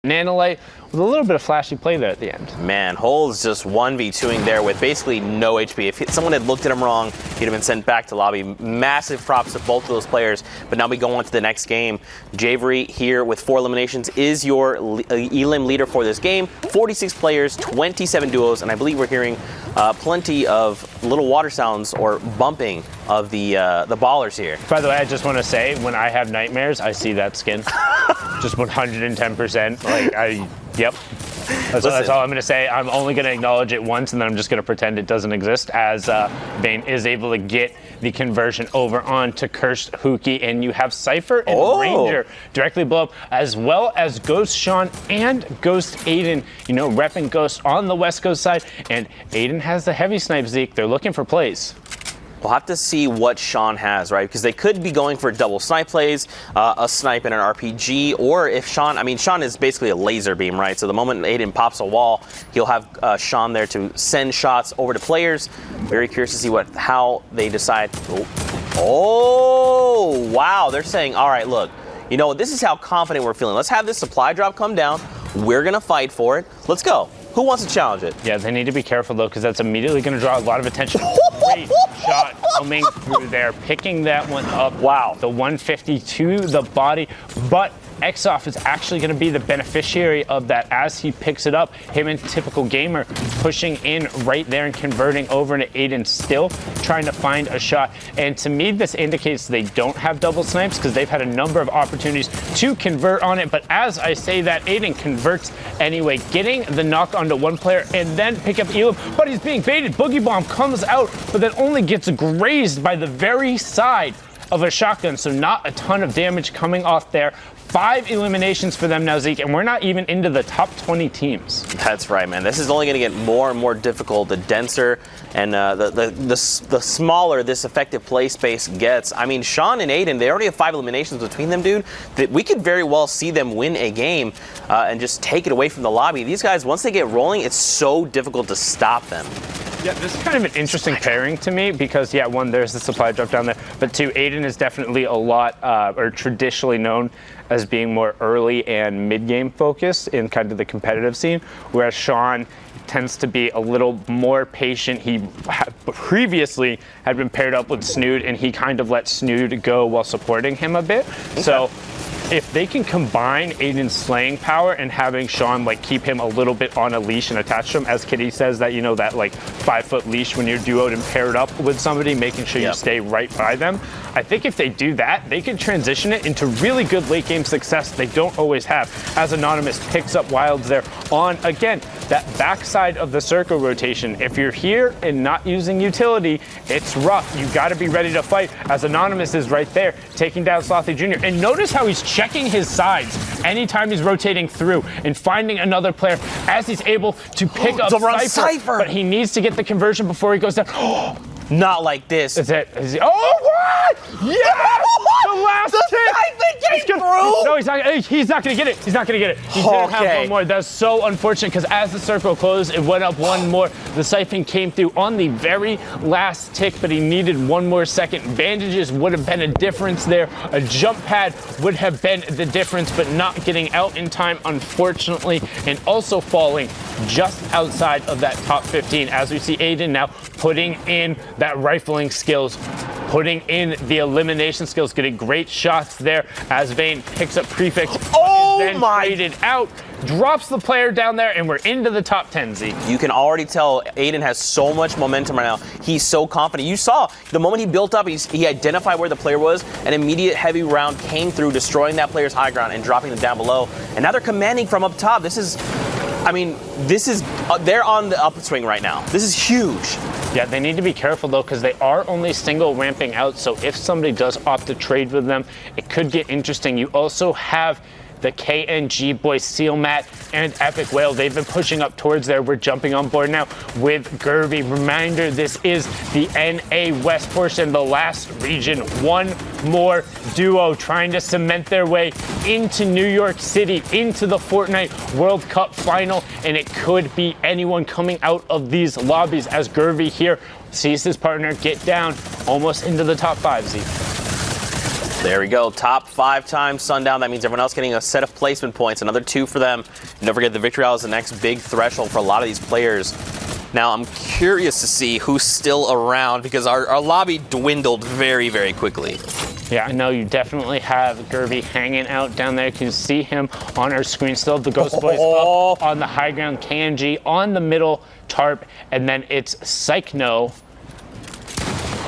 Nanolite with a little bit of flashy play there at the end. Man, Hole's just 1v2ing there with basically no HP. If someone had looked at him wrong, he'd have been sent back to lobby. Massive props to both of those players. But now we go on to the next game. Javery here with 4 eliminations is your elim leader for this game. 46 players, 27 duos, and I believe we're hearing plenty of little water sounds or bumping of the ballers here. By the way, I just want to say, when I have nightmares, I see that skin. Just 110%. Like, yep. That's all I'm going to say. I'm only going to acknowledge it once, and then I'm just going to pretend it doesn't exist, as Vayne is able to get the conversion over onto Cursed Hookie, and you have Cypher and Ranger directly below, as well as Ghost Sean and Ghost Aiden, you know, repping Ghost on the West Coast side, and Aiden has the heavy snipe, Zeke. They're looking for plays. We'll have to see what Sean has, right? Because they could be going for double snipe plays, a snipe and an RPG, or if Sean, I mean, Sean is basically a laser beam, right? So the moment Aiden pops a wall, he'll have Sean there to send shots over to players. Very curious to see how they decide. Oh, wow. They're saying, all right, look, you know, this is how confident we're feeling. Let's have this supply drop come down. We're going to fight for it. Let's go. Who wants to challenge it? Yeah, they need to be careful, though, because that's immediately going to draw a lot of attention. Great shot coming through there, picking that one up. Wow. The 150 to the body, but Exoff is actually going to be the beneficiary of that as he picks it up. Him and Typical Gamer pushing in right there and converting over into Aiden, still trying to find a shot. And to me, this indicates they don't have double snipes because they've had a number of opportunities to convert on it. But as I say that, Aiden converts anyway, getting the knock onto one player and then pick up Elim. But he's being baited. Boogie Bomb comes out, but then only gets grazed by the very side of a shotgun, so not a ton of damage coming off there. 5 eliminations for them now, Zeke, and we're not even into the top 20 teams. That's right, man. This is only going to get more and more difficult the denser and the smaller this effective play space gets. I mean, Sean and Aiden, they already have 5 eliminations between them, dude. That we could very well see them win a game and just take it away from the lobby. These guys, once they get rolling, it's so difficult to stop them. Yeah, this is kind of an interesting pairing to me because, yeah, one, there's the supply drop down there, but two, Aiden is definitely a lot, or traditionally known as being more early and mid-game focused in kind of the competitive scene, whereas Sean tends to be a little more patient. He previously had been paired up with Snood, and he kind of let Snood go while supporting him a bit. Okay. So if they can combine Aiden's slaying power and having Sean like keep him a little bit on a leash and attached to him, as Kitty says, that, you know, that like 5-foot leash when you're duoed and paired up with somebody, making sure you stay right by them. I think if they do that, they can transition it into really good late game success they don't always have, as Anonymous picks up Wilds there on, again, that backside of the circle rotation. If you're here and not using utility, it's rough. You got to be ready to fight, as Anonymous is right there taking down Slothy Jr. And notice how he's checking his sides anytime he's rotating through and finding another player as he's able to pick up Cypher. But he needs to get the conversion before he goes down. Not like this. Is it? Is he, oh, what? Yes! The last hit! No, he's not going to get it. He's not going to get it. He's going to have one more. That's so unfortunate because as the circle closed, it went up one more. The siphon came through on the very last tick, but he needed one more second. Bandages would have been a difference there. A jump pad would have been the difference, but not getting out in time, unfortunately, and also falling just outside of that top 15, as we see Aiden now putting in that rifling skills, putting in the elimination skills, getting great shots there as Vayne picks up Prefix. Then traded out, drops the player down there, and we're into the top 10, Z. You can already tell Aiden has so much momentum right now. He's so confident. You saw the moment he built up, he identified where the player was. An immediate heavy round came through, destroying that player's high ground and dropping them down below. And now they're commanding from up top. This is, I mean, this is, they're on the upswing right now. This is huge. Yeah, they need to be careful, though, because they are only single ramping out. So if somebody does opt to trade with them, it could get interesting. You also have the KNG boys, Sealmatt and Epik Whale. They've been pushing up towards there. We're jumping on board now with Gervy. Reminder, this is the NA West portion, the last region. One more duo trying to cement their way into New York City, into the Fortnite World Cup final, and it could be anyone coming out of these lobbies as Gervy here sees his partner get down almost into the top 5, Z. There we go. Top 5 times Sundown. That means everyone else getting a set of placement points. Another 2 for them. And don't forget, the victory round is the next big threshold for a lot of these players. Now, I'm curious to see who's still around because our lobby dwindled very, very quickly. Yeah, I know you definitely have KubeKubee hanging out down there. You can see him on our screen. Still have the Ghost Boys up on the high ground, KNG on the middle tarp, and then it's SNA,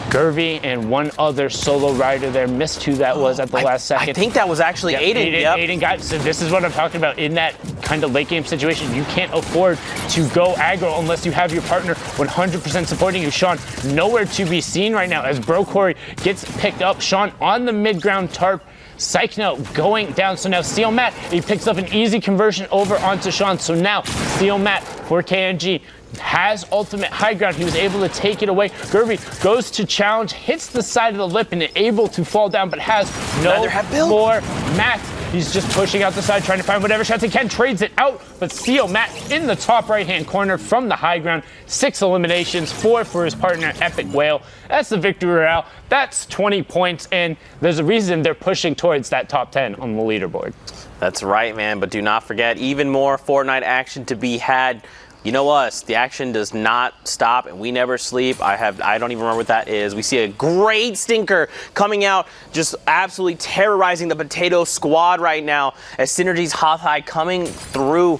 KubeKubee, and one other solo rider there. Missed who that was at the last second. I think that was actually Aiden. Aiden got, so this is what I'm talking about. In that kind of late game situation, you can't afford to go aggro unless you have your partner 100% supporting you. Sean, nowhere to be seen right now as Bro Corey gets picked up. Sean on the mid-ground tarp. SNA going down. So now Sealmatt, he picks up an easy conversion over onto Sean. So now Sealmatt for KNG has ultimate high ground. He was able to take it away. KubeKubee goes to challenge, hits the side of the lip and is able to fall down, but has no more mats. He's just pushing out the side, trying to find whatever shots he can, trades it out, but Sealmatt in the top right-hand corner from the high ground. 6 eliminations, 4 for his partner, Epik Whale. That's the victory royale. That's 20 points, and there's a reason they're pushing towards that top 10 on the leaderboard. That's right, man, but do not forget, even more Fortnite action to be had. You know us, the action does not stop and we never sleep. I don't even remember what that is. We see a great stinker coming out, just absolutely terrorizing the potato squad right now as Synergy's hot high coming through.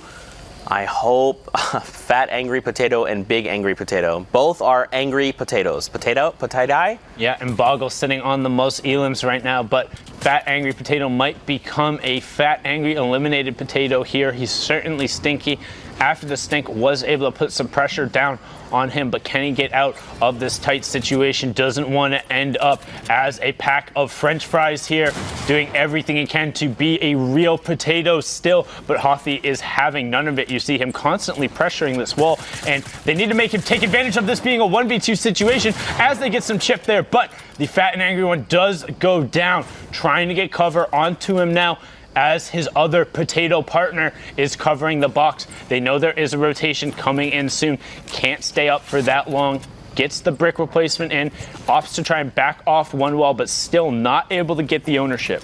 I hope Fat Angry Potato and Big Angry Potato. Both are angry potatoes. Potato? Yeah, and Boggle sitting on the most elims right now, but Fat Angry Potato might become a Fat Angry Eliminated Potato here. He's certainly stinky. After the stink, was able to put some pressure down on him, but can he get out of this tight situation? Doesn't want to end up as a pack of French fries here, doing everything he can to be a real potato still, but Hothy is having none of it. You see him constantly pressuring this wall, and they need to make him take advantage of this being a 1v2 situation as they get some chip there, but the Fat and Angry one does go down, trying to get cover onto him now as his other potato partner is covering the box. They know there is a rotation coming in soon. Can't stay up for that long. Gets the brick replacement in. Opts to try and back off one wall, but still not able to get the ownership.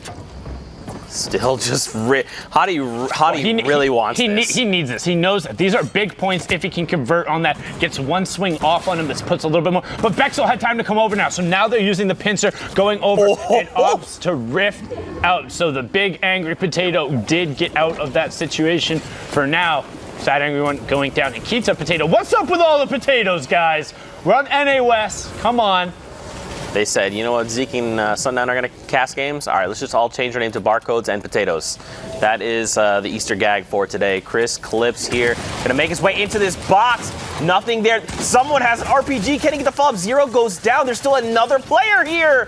Still just Hottie really wants this. He needs this. He knows that these are big points if he can convert on that. Gets one swing off on him. This puts a little bit more. But Bexel had time to come over now. So now they're using the pincer, going over and opts to rift out. So the Big Angry Potato did get out of that situation for now. Fat Angry one going down. And Keats Potato. What's up with all the potatoes, guys? We're on NA West. Come on. They said, you know what, Zeke and Sundown are going to cast games? All right, let's just all change our name to Barcodes and Potatoes. That is the Easter gag for today. Chris Clips here, going to make his way into this box. Nothing there. Someone has an RPG. Can he get the follow-up? Zero goes down. There's still another player here.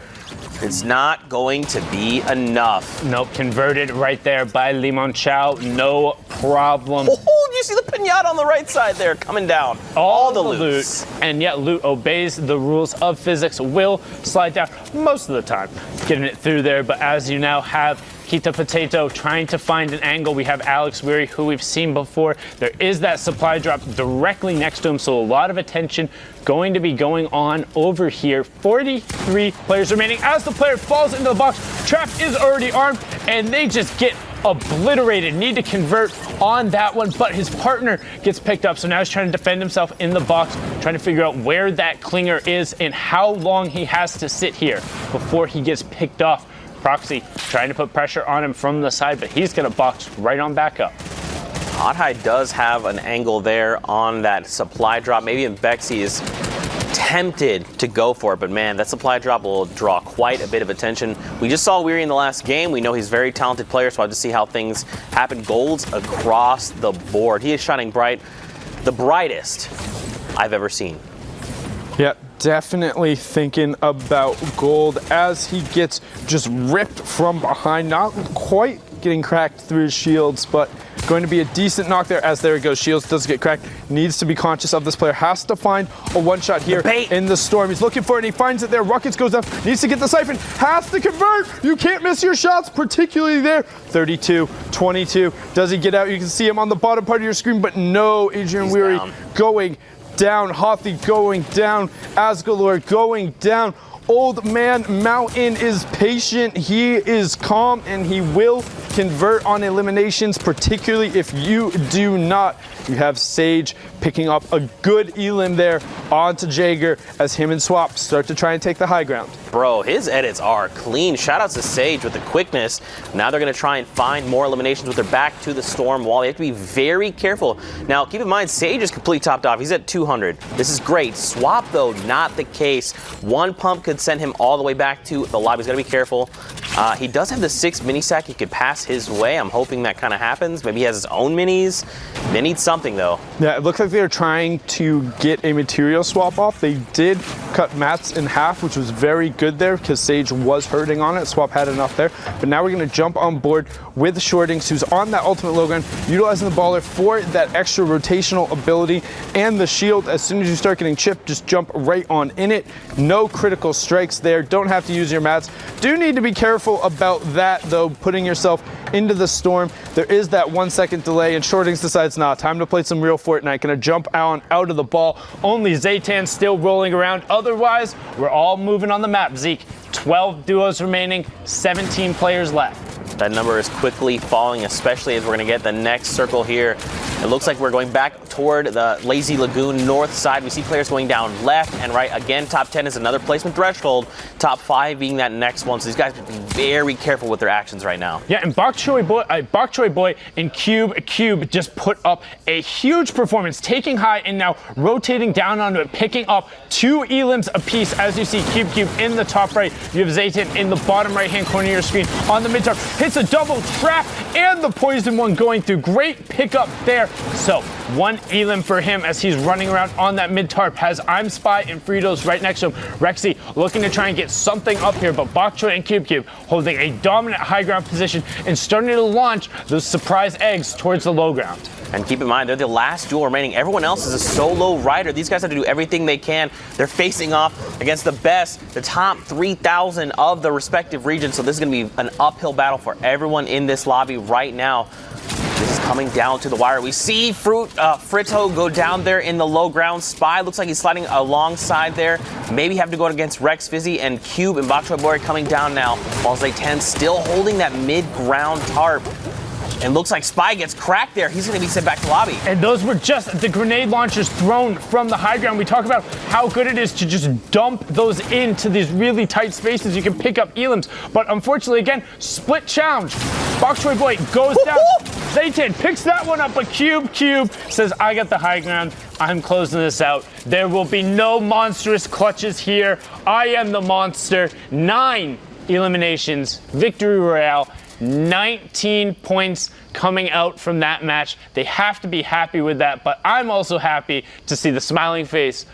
It's not going to be enough. Nope, converted right there by Limon Chow. No problem. Oh, you see the pinata on the right side there coming down. All the loot. And yet loot obeys the rules of physics, will slide down most of the time. Getting it through there, but as you now have Kita Potato trying to find an angle. We have Alex Weary, who we've seen before. There is that supply drop directly next to him, so a lot of attention going to be going on over here. 43 players remaining as the player falls into the box. Trap is already armed, and they just get obliterated. Need to convert on that one, but his partner gets picked up, so now he's trying to defend himself in the box, trying to figure out where that clinger is and how long he has to sit here before he gets picked off. Proxy trying to put pressure on him from the side, but he's going to box right on back up. Hot High does have an angle there on that supply drop. Maybe Bexy is tempted to go for it, but man, that supply drop will draw quite a bit of attention. We just saw Weary in the last game. We know he's a very talented player, so I'll just see how things happen. Golds across the board. He is shining bright, the brightest I've ever seen. Yeah, definitely thinking about gold as he gets just ripped from behind, not quite getting cracked through his shields, but going to be a decent knock there as there it goes. Shields does get cracked. Needs to be conscious of this player. Has to find a one-shot here in the storm. He's looking for it and he finds it there. Rockets goes up. Needs to get the siphon. Has to convert. You can't miss your shots, particularly there. 32, 22. Does he get out? You can see him on the bottom part of your screen, but no, Adrian Weary going down, Hothy going down, Asgalore going down. Old Man Mountain is patient, he is calm, and he will convert on eliminations, particularly if you do not. You have Sage picking up a good elim there onto Jaeger as him and Swap start to try and take the high ground. Bro, his edits are clean. Shoutouts to Sage with the quickness. Now they're going to try and find more eliminations with their back to the storm wall. They have to be very careful. Now, keep in mind, Sage is completely topped off. He's at 200. This is great. Swap, though, not the case. One pump could send him all the way back to the lobby. He's got to be careful. He does have the 6 mini sack. He could pass his way. I'm hoping that kind of happens. Maybe he has his own minis. They need something, though. Yeah, it looks like they're trying to get a material swap off. They did cut mats in half, which was very good there because Sage was hurting on it. Swap had enough there. But now we're going to jump on board with Shortings, who's on that ultimate low ground, utilizing the baller for that extra rotational ability and the shield. As soon as you start getting chipped, just jump right on in it. No critical strikes there. Don't have to use your mats. Do need to be careful about that, though, putting yourself into the storm. There is that 1 second delay, and Shortings decides, nah, time to play some real Fortnite. Gonna jump out of the ball. Only Zaytan still rolling around. Otherwise, we're all moving on the map, Zeke. 12 duos remaining, 17 players left. That number is quickly falling, especially as we're going to get the next circle here. It looks like we're going back toward the Lazy Lagoon north side. We see players going down left and right. Again, top 10 is another placement threshold. Top 5 being that next one. So these guys have to be very careful with their actions right now. Yeah, and Bok Choy Boy and KubeKubee just put up a huge performance, taking high and now rotating down onto it, picking up 2 elims apiece. As you see, KubeKubee in the top right. You have Zaytan in the bottom right-hand corner of your screen. On the mid-top, hits a double trap and the poison one going through. Great pickup there. So 1 elim for him as he's running around on that mid-tarp. Has I'm Spy and Fritos right next to him. Rexy looking to try and get something up here, but Bok Choy and KubeKubee holding a dominant high ground position and starting to launch those surprise eggs towards the low ground. And keep in mind, they're the last duel remaining. Everyone else is a solo rider. These guys have to do everything they can. They're facing off against the best, the top 3,000 of the respective regions. So this is going to be an uphill battle for everyone in this lobby right now. This is coming down to the wire. We see Frito go down there in the low ground. Spy looks like he's sliding alongside there. Maybe have to go against Rex Fizzy and Cube and Bok Choy Boy coming down now. While Zaytan still holding that mid-ground tarp. And looks like Spy gets cracked there. He's going to be sent back to lobby. And those were just the grenade launchers thrown from the high ground. We talk about how good it is to just dump those into these really tight spaces. You can pick up elims. But unfortunately, again, split challenge. Bok Choy Boy goes down. Zaytan picks that one up, but KubeKubee says, I got the high ground. I'm closing this out. There will be no monstrous clutches here. I am the monster. 9 eliminations, victory royale. 19 points coming out from that match. They have to be happy with that, but I'm also happy to see the smiling face